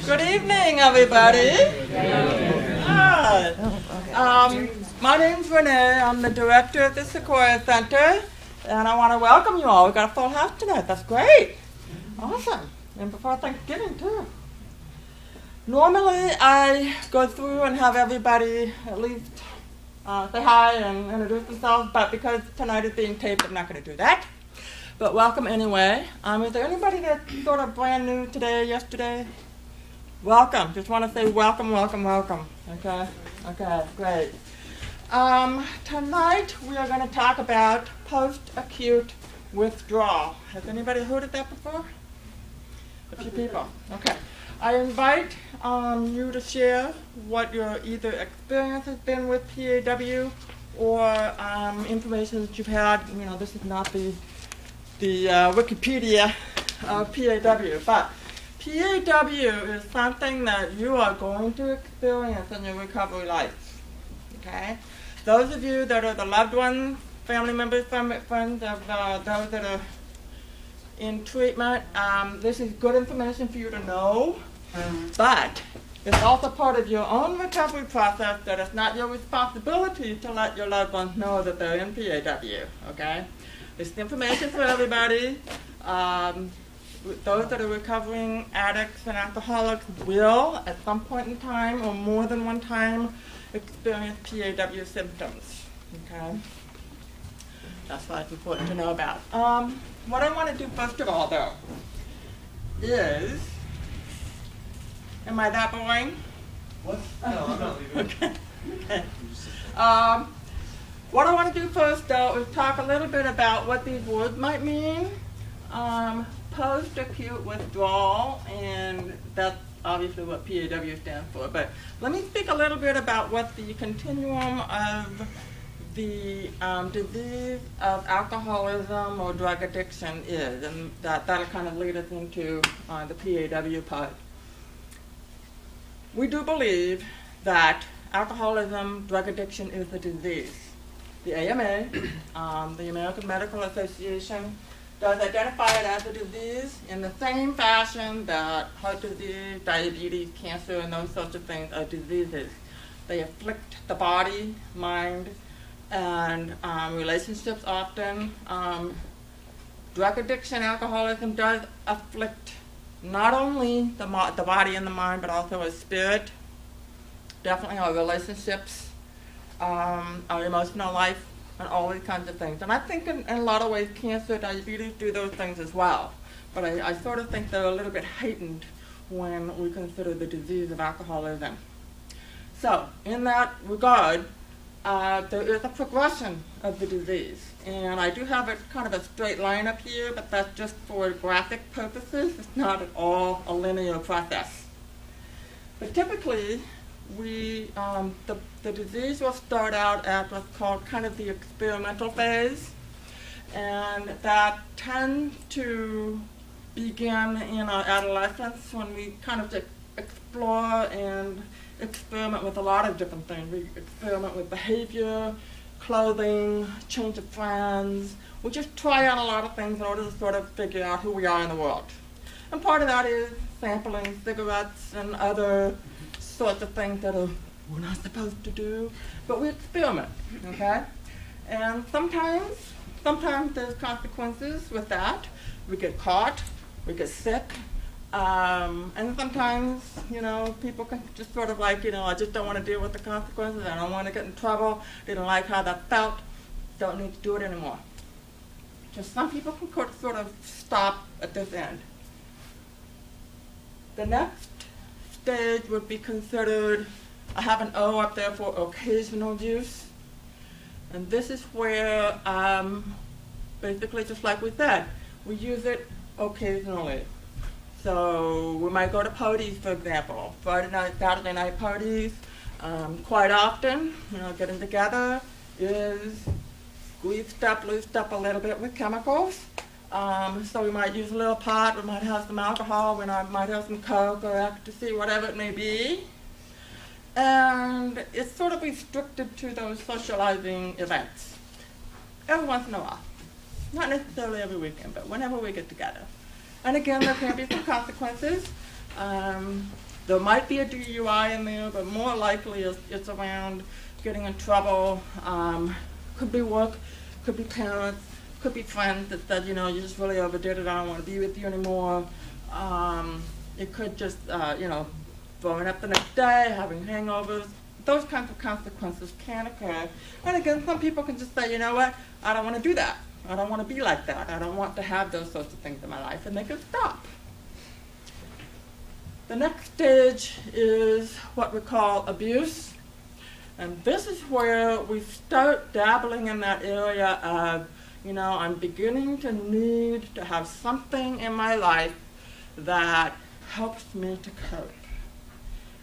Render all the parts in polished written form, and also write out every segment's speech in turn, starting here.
Good evening, everybody. Hi. My name's Renee. I'm the director of the Sequoia Center, and I want to welcome you all. We've got a full house tonight. That's great. Awesome. And before Thanksgiving, too. Normally, I go through and have everybody at least say hi and introduce themselves, but because tonight is being taped, I'm not going to do that. But welcome anyway. Is there anybody that's sort of brand new today, yesterday? Welcome. Just want to say welcome, welcome, welcome. Okay? Okay, great. Tonight we are going to talk about post-acute withdrawal. Has anybody heard of that before? A few people. Okay. I invite you to share what your either experience has been with PAW or information that you've had. You know, this is not the Wikipedia of PAW, but PAW is something that you are going to experience in your recovery life. Okay? Those of you that are the loved ones, family members, friends of those that are in treatment, this is good information for you to know, but it's also part of your own recovery process that it's not your responsibility to let your loved ones know that they're in PAW, okay? It's information for everybody. Those that are recovering addicts and alcoholics will, at some point in time or more than one time, experience PAW symptoms, okay? That's why it's important to know about. What I want to do first of all, though, is, am I that boring? What? No, I'm not leaving. Okay. Okay. What I want to do first, though, is talk a little bit about what these words might mean. Post-acute withdrawal, and that's obviously what PAW stands for. But let me speak a little bit about what the continuum of the disease of alcoholism or drug addiction is, and that'll kind of lead us into the PAW part. We do believe that alcoholism, drug addiction is a disease. The AMA, the American Medical Association, does identify it as a disease in the same fashion that heart disease, diabetes, cancer, and those sorts of things are diseases. They afflict the body, mind, and relationships often. Drug addiction, alcoholism does afflict not only the body and the mind, but also our spirit, definitely our relationships, our emotional life, and all these kinds of things. And I think in a lot of ways cancer, diabetes do those things as well. But I sort of think they're a little bit heightened when we consider the disease of alcoholism. So in that regard, there is a progression of the disease. And I do have kind of a straight line up here, but that's just for graphic purposes. It's not at all a linear process. But typically, the disease will start out at what's called kind of the experimental phase, and that tends to begin in our adolescence when we kind of explore and experiment with a lot of different things. We experiment with behavior, clothing, change of friends. We just try out a lot of things in order to sort of figure out who we are in the world. And part of that is sampling cigarettes and other sorts of things that we're not supposed to do, but we experiment, okay? And sometimes there's consequences with that. We get caught, we get sick, and sometimes, you know, people can just sort of like, you know, I just don't want to deal with the consequences, I don't want to get in trouble, didn't like how that felt, don't need to do it anymore. Just some people can sort of stop at this end. The next stage would be considered, I have an O up there for occasional use. And this is where, basically just like we said, we use it occasionally. So we might go to parties, for example, Friday night, Saturday night parties. Quite often, you know, getting together is greased up, loosed up a little bit with chemicals. So we might use a little pot, we might have some alcohol, we might have some coke or ecstasy, whatever it may be. And it's sort of restricted to those socializing events. Every once in a while. Not necessarily every weekend, but whenever we get together. And again, there can be some consequences. There might be a DUI in there, but more likely it's around getting in trouble. Could be work, could be parents, could be friends that said, you know, you just really overdid it, I don't want to be with you anymore. It could just, you know, throwing up the next day, having hangovers. Those kinds of consequences can occur. And again, some people can just say, you know what, I don't want to do that. I don't want to be like that. I don't want to have those sorts of things in my life, and they can stop. The next stage is what we call abuse. And this is where we start dabbling in that area of, you know, I'm beginning to need to have something in my life that helps me to cope.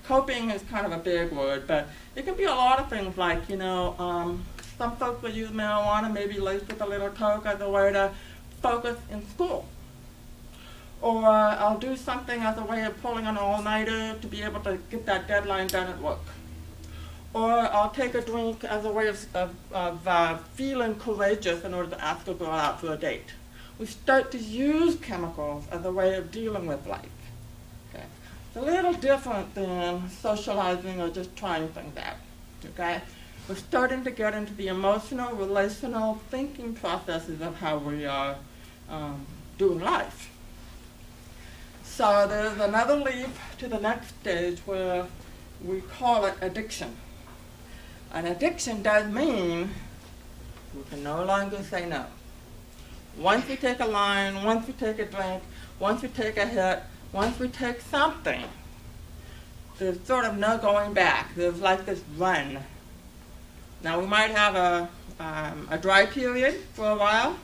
Coping is kind of a big word, but it can be a lot of things like, you know, some folks will use marijuana, maybe laced with a little coke as a way to focus in school. Or I'll do something as a way of pulling an all-nighter to be able to get that deadline done at work. Or I'll take a drink as a way of feeling courageous in order to ask a girl out for a date. We start to use chemicals as a way of dealing with life. Okay? It's a little different than socializing or just trying things out. Okay? We're starting to get into the emotional, relational thinking processes of how we are doing life. So there's another leap to the next stage where we call it addiction. An addiction does mean we can no longer say no. Once we take a line, once we take a drink, once we take a hit, once we take something, there's sort of no going back. There's like this run. Now we might have a dry period for a while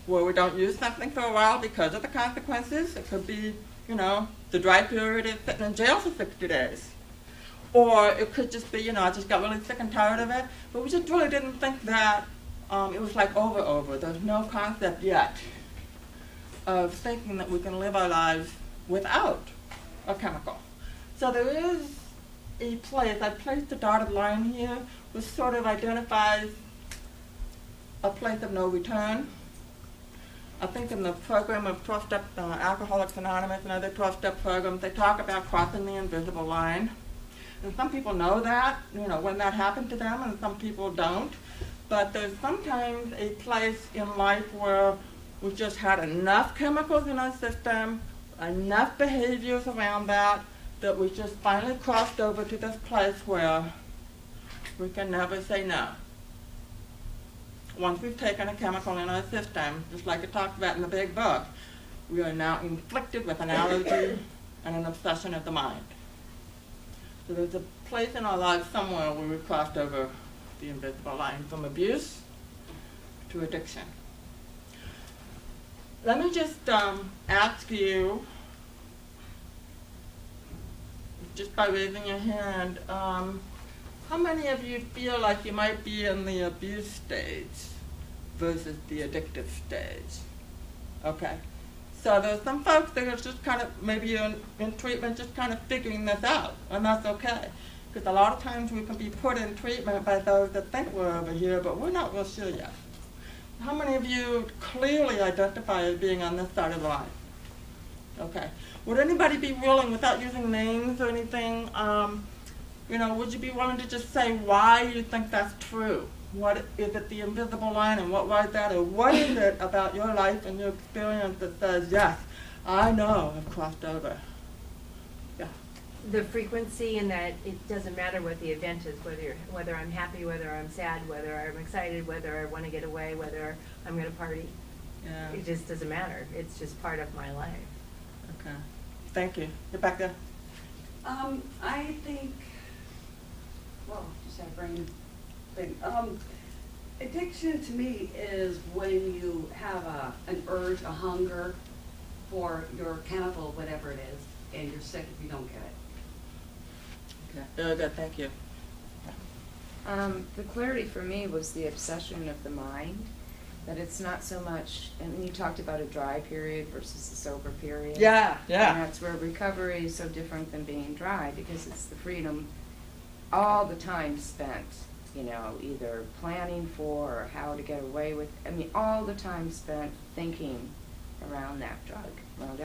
where we don't use something for a while because of the consequences. It could be, you know, the dry period is sitting in jail for 60 days. Or it could just be, you know, I just got really sick and tired of it. But we just really didn't think that it was like over. There's no concept yet of thinking that we can live our lives without a chemical. So there is a place, I placed a dotted line here, which sort of identifies a place of no return. I think in the program of 12-step Alcoholics Anonymous and other 12-step programs, they talk about crossing the invisible line. And some people know that, you know, when that happened to them, and some people don't. But there's sometimes a place in life where we've just had enough chemicals in our system, enough behaviors around that we just finally crossed over to this place where we can never say no. Once we've taken a chemical in our system, just like it talks about in the big book, we are now inflicted with an allergy and an obsession of the mind. So there's a place in our lives somewhere where we've crossed over the invisible line from abuse to addiction. Let me just ask you, just by raising your hand, how many of you feel like you might be in the abuse stage versus the addictive stage? Okay. So there's some folks that are just kind of, maybe in treatment, just kind of figuring this out, and that's okay. Because a lot of times we can be put in treatment by those that think we're over here, but we're not real sure yet. How many of you clearly identify as being on this side of the line? Okay. Would anybody be willing, without using names or anything, you know, would you be willing to just say why you think that's true? What is it, the invisible line, and what was that? Or what is it about your life and your experience that says, yes, I know I've crossed over? Yeah. The frequency, and that it doesn't matter what the event is, whether I'm happy, whether I'm sad, whether I'm excited, whether I want to get away, whether I'm going to party. Yeah. It just doesn't matter. It's just part of my life. Okay. Thank you. Get back there. I think, well, just had a brain thing. Addiction to me is when you have an urge, a hunger for your chemical, whatever it is, and you're sick if you don't get it. Okay. Very good. Thank you. The clarity for me was the obsession of the mind, that it's not so much, and you talked about a dry period versus a sober period. Yeah, And yeah. that's where recovery is so different than being dry, because it's the freedom, all the time spent, you know, either planning for or how to get away with, I mean, all the time spent thinking around that drug. Well,